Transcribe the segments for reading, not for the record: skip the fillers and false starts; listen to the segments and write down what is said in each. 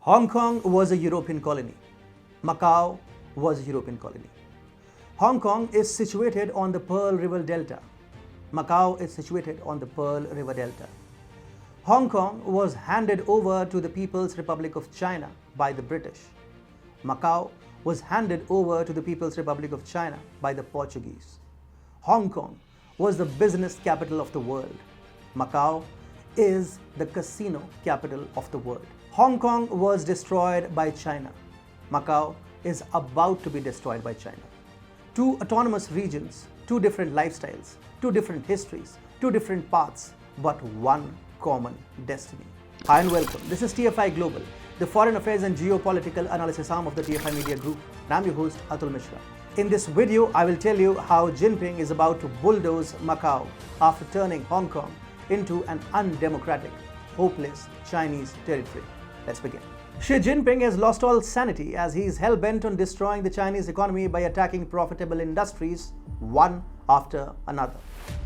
Hong Kong was a European colony. Macau was a European colony. Hong Kong is situated on the Pearl River Delta. Macau is situated on the Pearl River Delta. Hong Kong was handed over to the People's Republic of China by the British. Macau was handed over to the People's Republic of China by the Portuguese. Hong Kong was the business capital of the world. Macau is the casino capital of the world. Hong Kong was destroyed by China. Macau is about to be destroyed by China. Two autonomous regions, two different lifestyles, two different histories, two different paths, but one common destiny. Hi and welcome. This is TFI Global, the foreign affairs and geopolitical analysis arm of the TFI Media Group. And I'm your host, Atul Mishra. In this video, I will tell you how Jinping is about to bulldoze Macau after turning Hong Kong into an undemocratic, hopeless Chinese territory. Let's begin. Xi Jinping has lost all sanity as he is hell-bent on destroying the Chinese economy by attacking profitable industries one after another.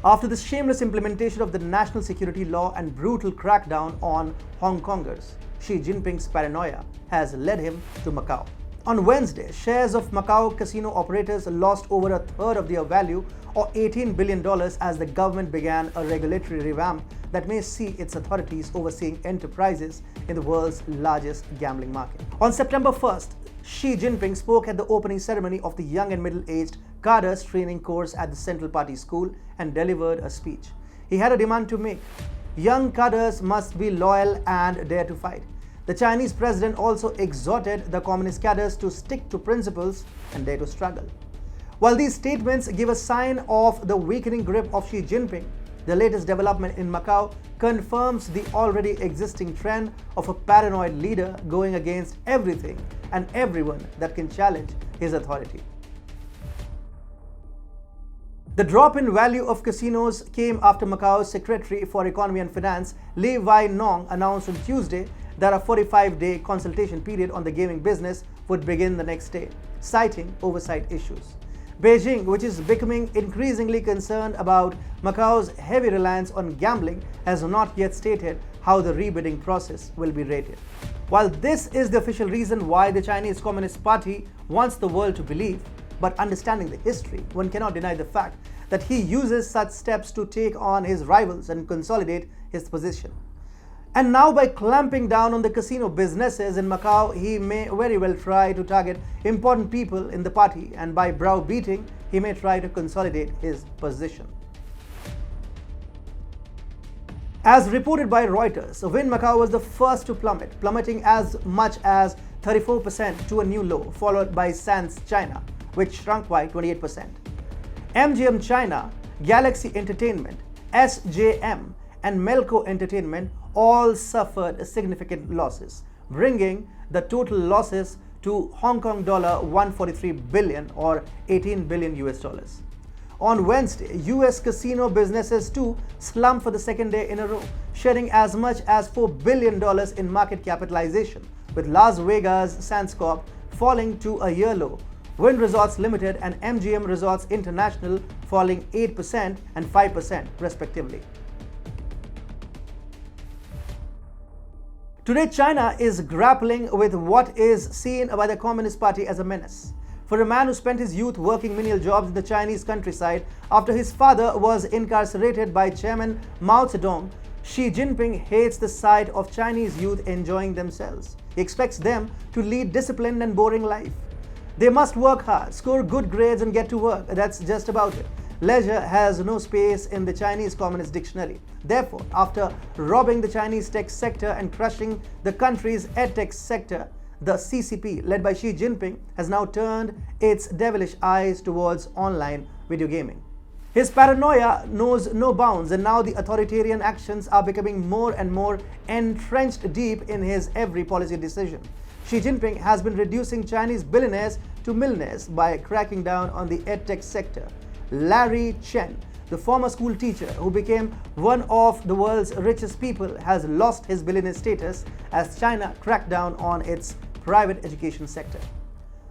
After the shameless implementation of the national security law and brutal crackdown on Hong Kongers, Xi Jinping's paranoia has led him to Macau. On Wednesday, shares of Macau casino operators lost over a third of their value, or $18 billion, as the government began a regulatory revamp that may see its authorities overseeing enterprises in the world's largest gambling market. On September 1st, Xi Jinping spoke at the opening ceremony of the Young and Middle-aged Cadres Training Course at the Central Party School and delivered a speech. He had a demand to make. Young cadres must be loyal and dare to fight. The Chinese president also exhorted the communist cadres to stick to principles and dare to struggle. While these statements give a sign of the weakening grip of Xi Jinping, the latest development in Macau confirms the already existing trend of a paranoid leader going against everything and everyone that can challenge his authority. The drop in value of casinos came after Macau's Secretary for Economy and Finance, Lee Wai Nong, announced on Tuesday that a 45-day consultation period on the gaming business would begin the next day, citing oversight issues. Beijing, which is becoming increasingly concerned about Macau's heavy reliance on gambling, has not yet stated how the rebidding process will be rated. While this is the official reason why the Chinese Communist Party wants the world to believe, but understanding the history, one cannot deny the fact that he uses such steps to take on his rivals and consolidate his position. And now, by clamping down on the casino businesses in Macau, he may very well try to target important people in the party, and by browbeating, he may try to consolidate his position. As reported by Reuters, Wynn Macau was the first to plummet, plummeting as much as 34% to a new low, followed by Sands China, which shrunk by 28%. MGM China, Galaxy Entertainment, SJM, and Melco Entertainment all suffered significant losses, bringing the total losses to Hong Kong dollar 143 billion or 18 billion US dollars. On Wednesday, US casino businesses too slumped for the second day in a row, shedding as much as $4 billion in market capitalization, with Las Vegas Sands Corp falling to a year low, Wynn Resorts Limited and MGM Resorts International falling 8% and 5% respectively. Today, China is grappling with what is seen by the Communist Party as a menace. For a man who spent his youth working menial jobs in the Chinese countryside after his father was incarcerated by Chairman Mao Zedong, Xi Jinping hates the sight of Chinese youth enjoying themselves. He expects them to lead disciplined and boring life. They must work hard, score good grades and get to work. That's just about it. Leisure has no space in the Chinese Communist dictionary. Therefore, after robbing the Chinese tech sector and crushing the country's edtech sector, the CCP, led by Xi Jinping, has now turned its devilish eyes towards online video gaming. His paranoia knows no bounds, and now the authoritarian actions are becoming more and more entrenched deep in his every policy decision. Xi Jinping has been reducing Chinese billionaires to millionaires by cracking down on the edtech sector. Larry Chen, the former school teacher who became one of the world's richest people, has lost his billionaire status as China cracked down on its private education sector.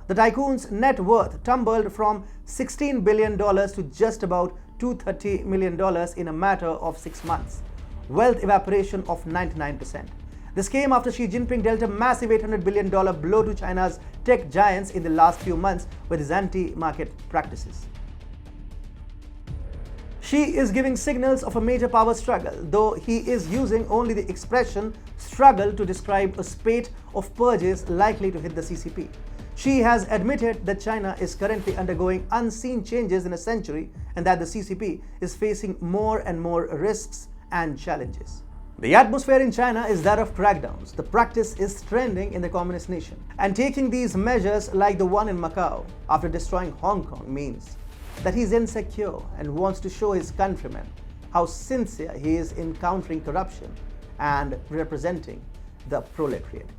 The tycoon's net worth tumbled from $16 billion to just about $230 million in a matter of 6 months. Wealth evaporation of 99%. This came after Xi Jinping dealt a massive $800 billion blow to China's tech giants in the last few months with his anti-market practices. Xi is giving signals of a major power struggle, though he is using only the expression struggle to describe a spate of purges likely to hit the CCP. Xi has admitted that China is currently undergoing unseen changes in a century and that the CCP is facing more and more risks and challenges. The atmosphere in China is that of crackdowns. The practice is trending in the communist nation. And taking these measures like the one in Macau after destroying Hong Kong means that he is insecure and wants to show his countrymen how sincere he is in countering corruption and representing the proletariat.